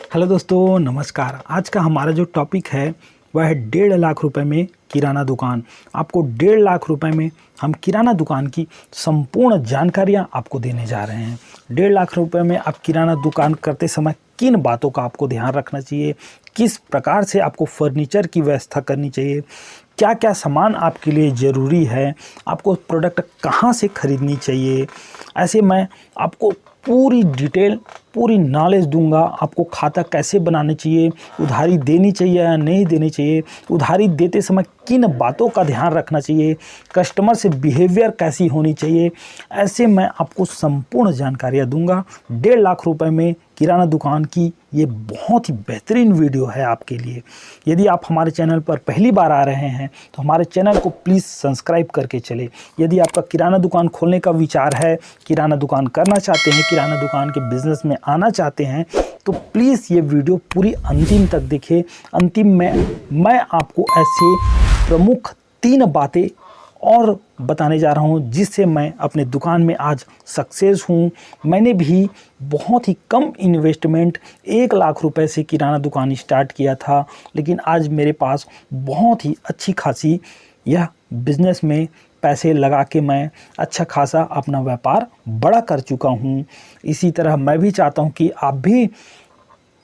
Hello दोस्तों, नमस्कार। आज का हमारा जो टॉपिक है वह है 1.5 लाख रुपए में किराना दुकान। आपको 1.5 लाख रुपए में हम किराना दुकान की संपूर्ण जानकारियां आपको देने जा रहे हैं। 1.5 लाख रुपए में आप किराना दुकान करते समय किन बातों का आपको ध्यान रखना चाहिए, किस प्रकार से आपको फर्नीचर की व्यवस्था करनी चाहिए, क्या क्या सामान आपके लिए ज़रूरी है, आपको प्रोडक्ट कहाँ से ख़रीदनी चाहिए। ऐसे मैं आपको पूरी डिटेल, पूरी नॉलेज दूंगा। आपको खाता कैसे बनाना चाहिए, उधारी देनी चाहिए या नहीं देनी चाहिए, उधारी देते समय किन बातों का ध्यान रखना चाहिए, कस्टमर से बिहेवियर कैसी होनी चाहिए। ऐसे मैं आपको संपूर्ण जानकारियाँ दूंगा। 1.5 लाख रुपए में किराना दुकान की ये बहुत ही बेहतरीन वीडियो है आपके लिए। यदि आप हमारे चैनल पर पहली बार आ रहे हैं तो हमारे चैनल को प्लीज़ सब्सक्राइब करके चले। यदि आपका किराना दुकान खोलने का विचार है, किराना दुकान करना चाहते हैं, किराना दुकान के बिज़नेस में आना चाहते हैं, तो प्लीज़ ये वीडियो पूरी अंतिम तक देखें। अंतिम में मैं आपको ऐसे प्रमुख 3 बातें और बताने जा रहा हूँ जिससे मैं अपने दुकान में आज सक्सेस हूँ। मैंने भी बहुत ही कम इन्वेस्टमेंट 1 लाख रुपए से किराना दुकान स्टार्ट किया था, लेकिन आज मेरे पास बहुत ही अच्छी खासी यह बिज़नेस में पैसे लगा के मैं अच्छा खासा अपना व्यापार बड़ा कर चुका हूँ। इसी तरह मैं भी चाहता हूँ कि आप भी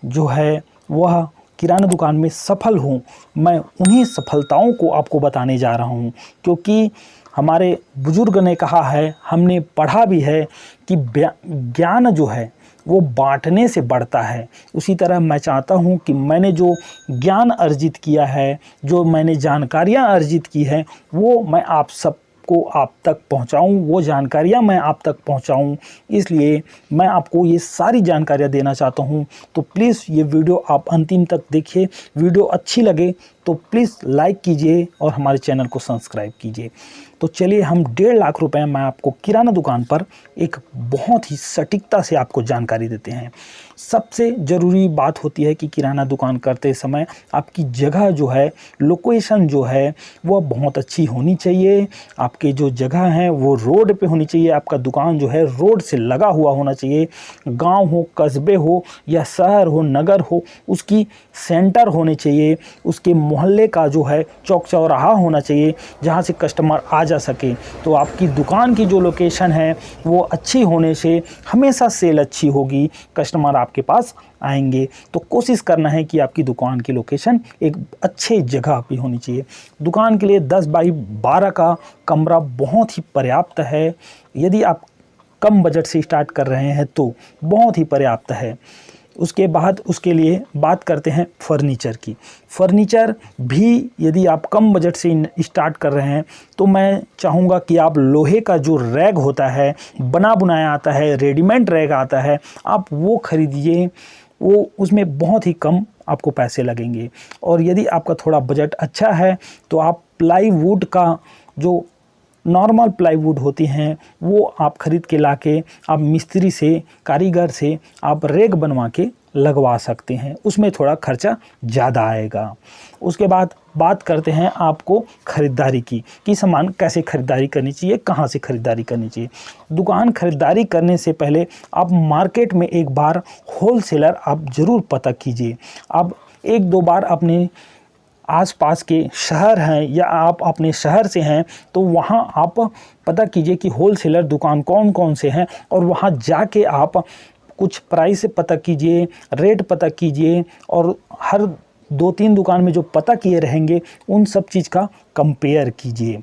जो है वह किराना दुकान में सफल हूँ। मैं उन्हीं सफलताओं को आपको बताने जा रहा हूँ, क्योंकि हमारे बुजुर्ग ने कहा है, हमने पढ़ा भी है कि ज्ञान जो है वो बांटने से बढ़ता है। उसी तरह मैं चाहता हूँ कि मैंने जो ज्ञान अर्जित किया है, जो मैंने जानकारियाँ अर्जित की हैं, वो मैं आप सब को आप तक पहुंचाऊं, वो जानकारियां मैं आप तक पहुंचाऊं। इसलिए मैं आपको ये सारी जानकारियां देना चाहता हूं। तो प्लीज़ ये वीडियो आप अंतिम तक देखिए। वीडियो अच्छी लगे तो प्लीज़ लाइक कीजिए और हमारे चैनल को सब्सक्राइब कीजिए। तो चलिए, हम 1.5 लाख रुपए में आपको किराना दुकान पर एक बहुत ही सटीकता से आपको जानकारी देते हैं। सबसे ज़रूरी बात होती है कि किराना दुकान करते समय आपकी जगह जो है, लोकेशन जो है, वह बहुत अच्छी होनी चाहिए। आपके जो जगह हैं वो रोड पे होनी चाहिए। आपका दुकान जो है रोड से लगा हुआ होना चाहिए। गांव हो, कस्बे हो या शहर हो, नगर हो, उसकी सेंटर होने चाहिए। उसके मोहल्ले का जो है चौक चौराहा होना चाहिए जहाँ से कस्टमर आ जा सके। तो आपकी दुकान की जो लोकेशन है वो अच्छी होने से हमेशा सेल अच्छी होगी, कस्टमर आपके पास आएंगे। तो कोशिश करना है कि आपकी दुकान की लोकेशन एक अच्छे जगह पे होनी चाहिए। दुकान के लिए 10 बाई 12 का कमरा बहुत ही पर्याप्त है। यदि आप कम बजट से स्टार्ट कर रहे हैं तो बहुत ही पर्याप्त है। उसके बाद उसके लिए बात करते हैं फर्नीचर की। फर्नीचर भी यदि आप कम बजट से स्टार्ट कर रहे हैं तो मैं चाहूँगा कि आप लोहे का जो रैक होता है, बना बनाया आता है, रेडीमेड रैक आता है, आप वो खरीदिए। वो उसमें बहुत ही कम आपको पैसे लगेंगे। और यदि आपका थोड़ा बजट अच्छा है तो आप प्लाईवुड का जो नॉर्मल प्लाईवुड होती हैं वो आप ख़रीद के लाके आप मिस्त्री से, कारीगर से आप रैक बनवा के लगवा सकते हैं। उसमें थोड़ा खर्चा ज़्यादा आएगा। उसके बाद बात करते हैं आपको ख़रीदारी की कि सामान कैसे ख़रीदारी करनी चाहिए, कहाँ से ख़रीदारी करनी चाहिए। दुकान ख़रीदारी करने से पहले आप मार्केट में एक बार होलसेलर आप ज़रूर पता कीजिए। आप 1-2 बार अपने आसपास के शहर हैं या आप अपने शहर से हैं तो वहाँ आप पता कीजिए कि होलसेलर दुकान कौन कौन से हैं, और वहाँ जाके आप कुछ प्राइस पता कीजिए, रेट पता कीजिए, और हर 2-3 दुकान में जो पता किए रहेंगे उन सब चीज़ का कंपेयर कीजिए।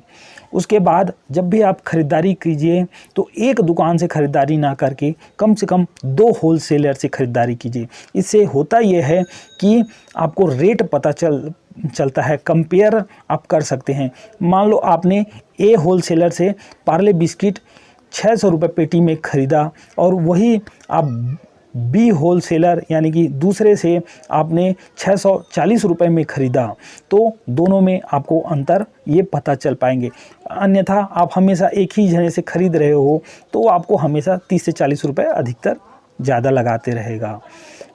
उसके बाद जब भी आप ख़रीदारी कीजिए तो एक दुकान से ख़रीदारी ना करके कम से कम 2 होलसेलर से ख़रीदारी कीजिए। इससे होता यह है कि आपको रेट पता चलता है, कंपेयर आप कर सकते हैं। मान लो आपने ए होलसेलर से पार्ले बिस्किट 600 रुपये पेटी में ख़रीदा और वही आप बी होलसेलर यानी कि दूसरे से आपने 640 रुपये में ख़रीदा, तो दोनों में आपको अंतर ये पता चल पाएंगे। अन्यथा आप हमेशा एक ही जने से ख़रीद रहे हो तो आपको हमेशा 30 से 40 रुपये अधिकतर ज़्यादा लगाते रहेगा।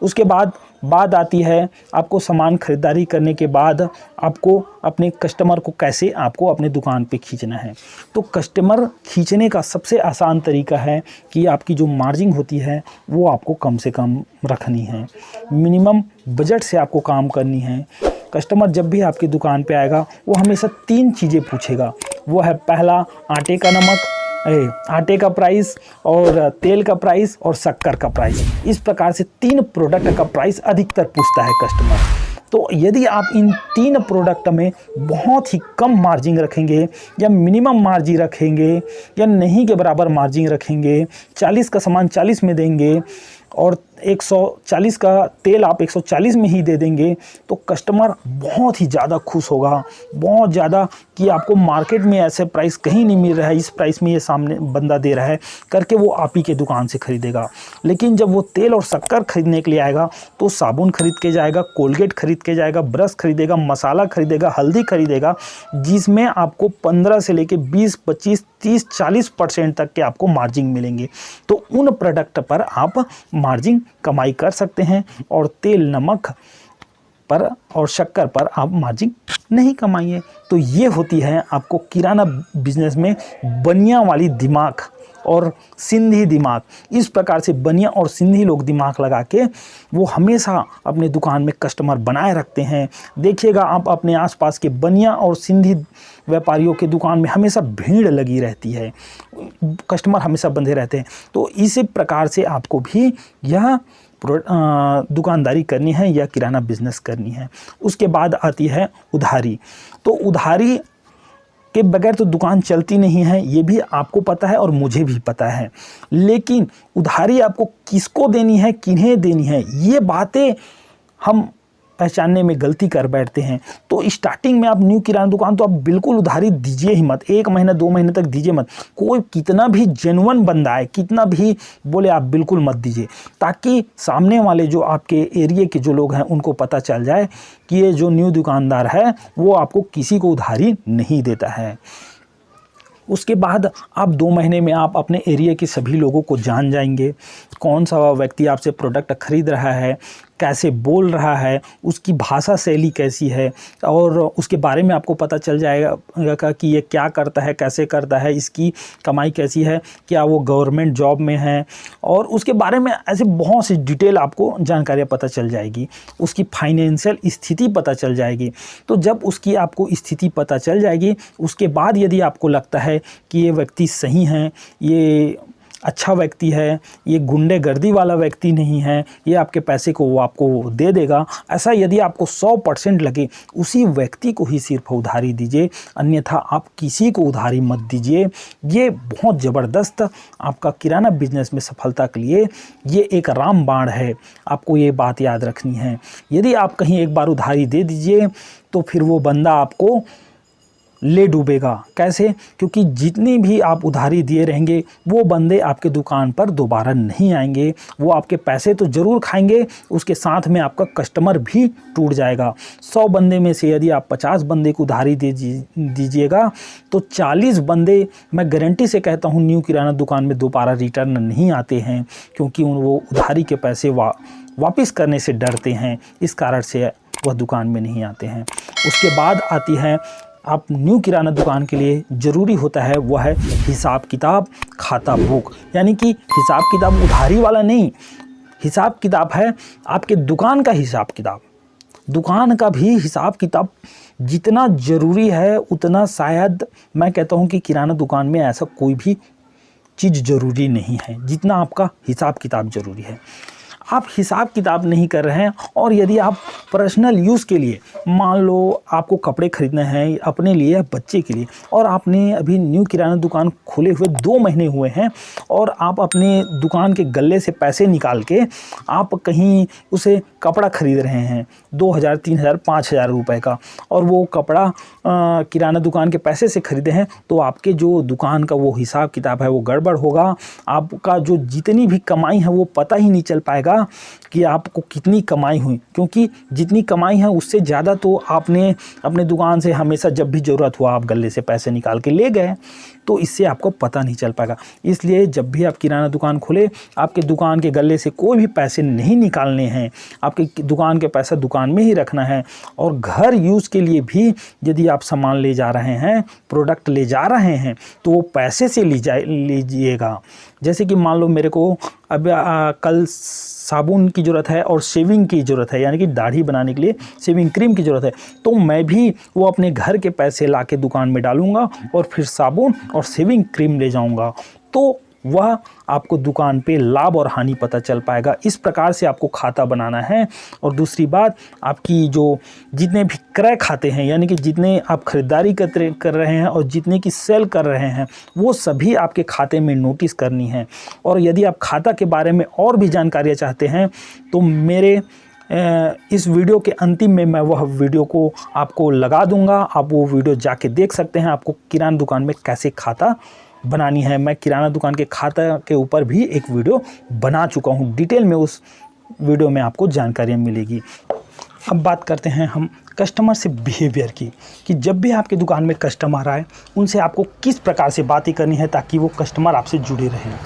उसके बाद बात आती है आपको सामान खरीदारी करने के बाद आपको अपने कस्टमर को कैसे आपको अपने दुकान पे खींचना है। तो कस्टमर खींचने का सबसे आसान तरीका है कि आपकी जो मार्जिन होती है वो आपको कम से कम रखनी है। मिनिमम बजट से आपको काम करनी है। कस्टमर जब भी आपकी दुकान पे आएगा वो हमेशा 3 चीज़ें पूछेगा। वो है पहला आटे का प्राइस, और तेल का प्राइस, और शक्कर का प्राइस। इस प्रकार से 3 प्रोडक्ट का प्राइस अधिकतर पूछता है कस्टमर। तो यदि आप इन 3 प्रोडक्ट में बहुत ही कम मार्जिन रखेंगे या मिनिमम मार्जिन रखेंगे या नहीं के बराबर मार्जिन रखेंगे, 40 का सामान 40 में देंगे और 140 का तेल आप 140 में ही दे देंगे, तो कस्टमर बहुत ही ज़्यादा खुश होगा, बहुत ज़्यादा, कि आपको मार्केट में ऐसे प्राइस कहीं नहीं मिल रहा है, इस प्राइस में ये सामने बंदा दे रहा है करके वो आप ही के दुकान से ख़रीदेगा। लेकिन जब वो तेल और शक्कर खरीदने के लिए आएगा तो साबुन खरीद के जाएगा, कोलगेट खरीद के जाएगा, ब्रश खरीदेगा, मसाला खरीदेगा, हल्दी खरीदेगा, जिसमें आपको 15 से लेके 20, 25, 30, 40% तक के आपको मार्जिन मिलेंगे। तो उन प्रोडक्ट पर आप मार्जिन कमाई कर सकते हैं और तेल, नमक पर और शक्कर पर आप मार्जिन नहीं कमाइए। तो ये होती है आपको किराना बिजनेस में बनिया वाली दिमाग और सिंधी दिमाग। इस प्रकार से बनिया और सिंधी लोग दिमाग लगा के वो हमेशा अपने दुकान में कस्टमर बनाए रखते हैं। देखिएगा आप अपने आसपास के बनिया और सिंधी व्यापारियों के दुकान में हमेशा भीड़ लगी रहती है, कस्टमर हमेशा बंधे रहते हैं। तो इसी प्रकार से आपको भी यह दुकानदारी करनी है या किराना बिजनेस करनी है। उसके बाद आती है उधारी। तो उधारी के बगैर तो दुकान चलती नहीं है, ये भी आपको पता है और मुझे भी पता है। लेकिन उधारी आपको किसको देनी है, किन्हें देनी है, ये बातें हम पहचानने में गलती कर बैठते हैं। तो स्टार्टिंग में आप न्यू किराना दुकान तो आप बिल्कुल उधारी दीजिए ही मत, 1 महीना 2 महीने तक दीजिए मत। कोई कितना भी जेन्युइन बंदा है, कितना भी बोले, आप बिल्कुल मत दीजिए, ताकि सामने वाले जो आपके एरिया के जो लोग हैं उनको पता चल जाए कि ये जो न्यू दुकानदार है वो आपको किसी को उधारी नहीं देता है। उसके बाद आप 2 महीने में आप अपने एरिया के सभी लोगों को जान जाएंगे। कौन सा व्यक्ति आपसे प्रोडक्ट खरीद रहा है, कैसे बोल रहा है, उसकी भाषा शैली कैसी है, और उसके बारे में आपको पता चल जाएगा कि ये क्या करता है, कैसे करता है, इसकी कमाई कैसी है, क्या वो गवर्नमेंट जॉब में है, और उसके बारे में ऐसे बहुत सी डिटेल आपको जानकारियाँ पता चल जाएगी। उसकी फाइनेंशियल स्थिति पता चल जाएगी। तो जब उसकी आपको स्थिति पता चल जाएगी, उसके बाद यदि आपको लगता है कि ये व्यक्ति सही है, ये अच्छा व्यक्ति है, ये गुंडेगर्दी वाला व्यक्ति नहीं है, ये आपके पैसे को वो आपको दे देगा, ऐसा यदि आपको 100% लगे, उसी व्यक्ति को ही सिर्फ उधारी दीजिए, अन्यथा आप किसी को उधारी मत दीजिए। ये बहुत ज़बरदस्त आपका किराना बिजनेस में सफलता के लिए ये एक रामबाण है। आपको ये बात याद रखनी है। यदि आप कहीं एक बार उधारी दे दीजिए तो फिर वो बंदा आपको ले डूबेगा। कैसे? क्योंकि जितनी भी आप उधारी दिए रहेंगे वो बंदे आपके दुकान पर दोबारा नहीं आएंगे। वो आपके पैसे तो ज़रूर खाएंगे, उसके साथ में आपका कस्टमर भी टूट जाएगा। 100 बंदे में से यदि आप 50 बंदे को उधारी दीजिएगा तो 40 बंदे, मैं गारंटी से कहता हूँ, न्यू किराना दुकान में दोबारा रिटर्न नहीं आते हैं, क्योंकि वो उधारी के पैसे वापस करने से डरते हैं। इस कारण से वह दुकान में नहीं आते हैं। उसके बाद आती है, आप न्यू किराना दुकान के लिए ज़रूरी होता है वह है हिसाब किताब, खाता बुक। यानी कि हिसाब किताब उधारी वाला नहीं, हिसाब किताब है आपके दुकान का हिसाब किताब। दुकान का भी हिसाब किताब जितना ज़रूरी है उतना शायद मैं कहता हूँ कि किराना दुकान में ऐसा कोई भी चीज़ ज़रूरी नहीं है जितना आपका हिसाब किताब ज़रूरी है। आप हिसाब किताब नहीं कर रहे हैं और यदि आप पर्सनल यूज़ के लिए, मान लो आपको कपड़े खरीदने हैं अपने लिए या बच्चे के लिए, और आपने अभी न्यू किराना दुकान खोले हुए 2 महीने हुए हैं और आप अपने दुकान के गल्ले से पैसे निकाल के आप कहीं उसे कपड़ा खरीद रहे हैं 2000, 3000, 5000 रुपये का, और वो कपड़ा किराना दुकान के पैसे से खरीदे हैं, तो आपके जो दुकान का वो हिसाब किताब है वो गड़बड़ होगा। आपका जो जितनी भी कमाई है वो पता ही नहीं चल पाएगा चलेगा कि आपको कितनी कमाई हुई, क्योंकि जितनी कमाई है उससे ज़्यादा तो आपने अपने दुकान से हमेशा जब भी ज़रूरत हुआ आप गले से पैसे निकाल के ले गए, तो इससे आपको पता नहीं चल पाएगा। इसलिए जब भी आप किराना दुकान खोले, आपके दुकान के गले से कोई भी पैसे नहीं निकालने हैं, आपके दुकान के पैसा दुकान में ही रखना है। और घर यूज़ के लिए भी यदि आप सामान ले जा रहे हैं, प्रोडक्ट ले जा रहे हैं, तो वो पैसे से लीजिएगा। जैसे कि मान लो मेरे को अब कल साबुन की ज़रूरत है और शेविंग की ज़रूरत है, यानी कि दाढ़ी बनाने के लिए शेविंग क्रीम की ज़रूरत है, तो मैं भी वो अपने घर के पैसे ला के दुकान में डालूँगा और फिर साबुन और शेविंग क्रीम ले जाऊँगा, तो वह आपको दुकान पे लाभ और हानि पता चल पाएगा। इस प्रकार से आपको खाता बनाना है। और दूसरी बात, आपकी जो जितने भी क्रय खाते हैं, यानी कि जितने आप खरीदारी कर रहे हैं और जितने की सेल कर रहे हैं, वो सभी आपके खाते में नोटिस करनी है। और यदि आप खाता के बारे में और भी जानकारियाँ चाहते हैं तो मेरे इस वीडियो के अंतिम में मैं वह वीडियो को आपको लगा दूंगा, आप वो वीडियो जाके देख सकते हैं। आपको किराना दुकान में कैसे खाता बनानी है, मैं किराना दुकान के खाता के ऊपर भी एक वीडियो बना चुका हूँ, डिटेल में उस वीडियो में आपको जानकारियाँ मिलेगी। अब बात करते हैं हम कस्टमर से बिहेवियर की, कि जब भी आपके दुकान में कस्टमर आए उनसे आपको किस प्रकार से बातें करनी है ताकि वो कस्टमर आपसे जुड़े रहें।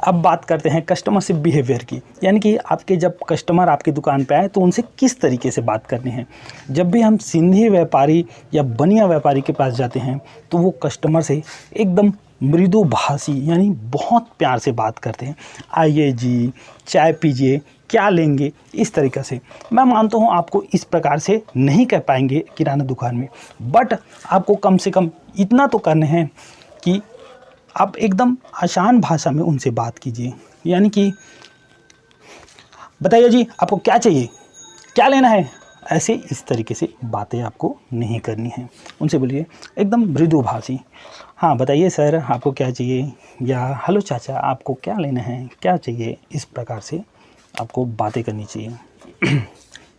अब बात करते हैं कस्टमर से बिहेवियर की, यानी कि आपके जब कस्टमर आपकी दुकान पे आए तो उनसे किस तरीके से बात करनी है। जब भी हम सीधे व्यापारी या बनिया व्यापारी के पास जाते हैं तो वो कस्टमर से एकदम मृदु भाषी, यानी बहुत प्यार से बात करते हैं। आइए जी, चाय पीजिए, क्या लेंगे, इस तरीक़े से। मैं मानता हूँ आपको इस प्रकार से नहीं कह पाएंगे किराना दुकान में, बट आपको कम से कम इतना तो करना है कि आप एकदम आसान भाषा में उनसे बात कीजिए, यानी कि बताइए जी आपको क्या चाहिए, क्या लेना है, ऐसे इस तरीके से बातें आपको नहीं करनी है। उनसे बोलिए एकदम मृदुभाषी, हाँ बताइए सर आपको क्या चाहिए, या हेलो चाचा आपको क्या लेना है, क्या चाहिए, इस प्रकार से आपको बातें करनी चाहिए।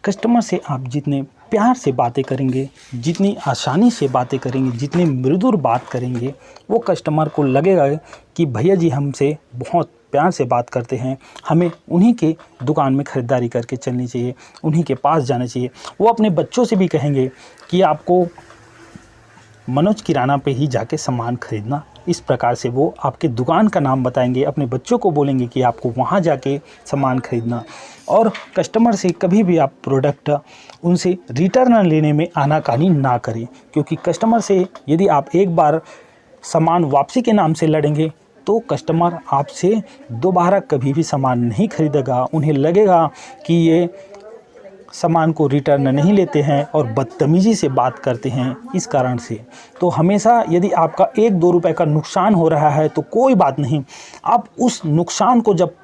कस्टमर से आप जितने प्यार से बातें करेंगे, जितनी आसानी से बातें करेंगे, जितनी मृदुर बात करेंगे, वो कस्टमर को लगेगा कि भैया जी हमसे बहुत प्यार से बात करते हैं, हमें उन्हीं के दुकान में ख़रीदारी करके चलनी चाहिए, उन्हीं के पास जाना चाहिए। वो अपने बच्चों से भी कहेंगे कि आपको मनोज किराना पे ही जाके सामान खरीदना। इस प्रकार से वो आपके दुकान का नाम बताएंगे, अपने बच्चों को बोलेंगे कि आपको वहाँ जाके सामान खरीदना। और कस्टमर से कभी भी आप प्रोडक्ट उनसे रिटर्न लेने में आनाकानी ना करें, क्योंकि कस्टमर से यदि आप एक बार सामान वापसी के नाम से लड़ेंगे तो कस्टमर आपसे दोबारा कभी भी सामान नहीं खरीदेगा। उन्हें लगेगा कि ये सामान को रिटर्न नहीं लेते हैं और बदतमीज़ी से बात करते हैं, इस कारण से। तो हमेशा यदि आपका 1-2 रुपए का नुकसान हो रहा है तो कोई बात नहीं, आप उस नुकसान को जब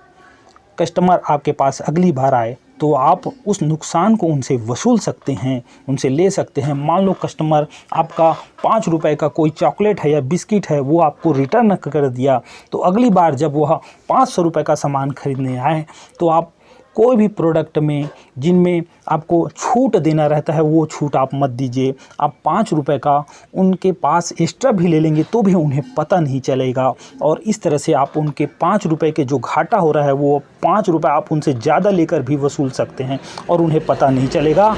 कस्टमर आपके पास अगली बार आए तो आप उस नुकसान को उनसे वसूल सकते हैं, उनसे ले सकते हैं। मान लो कस्टमर आपका 5 रुपए का कोई चॉकलेट है या बिस्किट है वो आपको रिटर्न कर दिया, तो अगली बार जब वह 500 रुपए का सामान खरीदने आए तो आप कोई भी प्रोडक्ट में जिनमें आपको छूट देना रहता है वो छूट आप मत दीजिए। आप 5 रुपए का उनके पास एक्स्ट्रा भी ले लेंगे तो भी उन्हें पता नहीं चलेगा, और इस तरह से आप उनके 5 रुपए के जो घाटा हो रहा है वो 5 रुपए आप उनसे ज़्यादा लेकर भी वसूल सकते हैं और उन्हें पता नहीं चलेगा,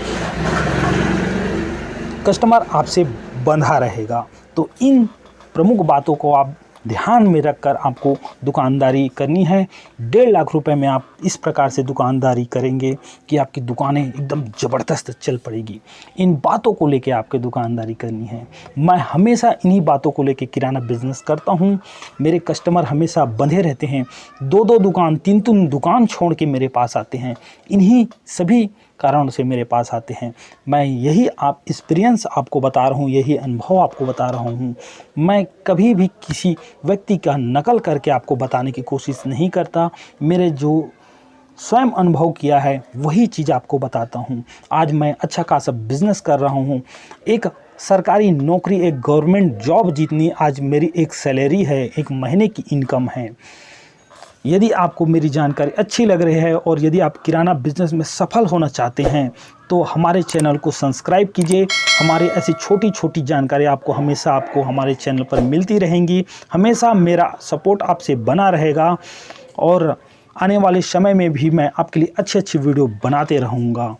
कस्टमर आपसे बंधा रहेगा। तो इन प्रमुख बातों को आप ध्यान में रखकर आपको दुकानदारी करनी है। 1.5 लाख रुपए में आप इस प्रकार से दुकानदारी करेंगे कि आपकी दुकानें एकदम ज़बरदस्त चल पड़ेगी। इन बातों को लेके आपके दुकानदारी करनी है। मैं हमेशा इन्हीं बातों को लेके किराना बिजनेस करता हूँ। मेरे कस्टमर हमेशा बंधे रहते हैं, 2-2 दुकान 3-3 दुकान छोड़ के मेरे पास आते हैं। इन्हीं सभी कारणों से मेरे पास आते हैं। मैं यही एक्सपीरियंस आपको बता रहा हूँ, यही अनुभव आपको बता रहा हूँ। मैं कभी भी किसी व्यक्ति का नकल करके आपको बताने की कोशिश नहीं करता। मेरे जो स्वयं अनुभव किया है वही चीज़ आपको बताता हूँ। आज मैं अच्छा खासा बिजनेस कर रहा हूँ। एक सरकारी नौकरी, एक गवर्नमेंट जॉब जितनी आज मेरी एक सैलरी है, एक महीने की इनकम है। यदि आपको मेरी जानकारी अच्छी लग रही है और यदि आप किराना बिजनेस में सफल होना चाहते हैं तो हमारे चैनल को सब्सक्राइब कीजिए। हमारी ऐसी छोटी छोटी जानकारी आपको हमेशा हमारे चैनल पर मिलती रहेंगी। हमेशा मेरा सपोर्ट आपसे बना रहेगा और आने वाले समय में भी मैं आपके लिए अच्छी अच्छी वीडियो बनाते रहूँगा।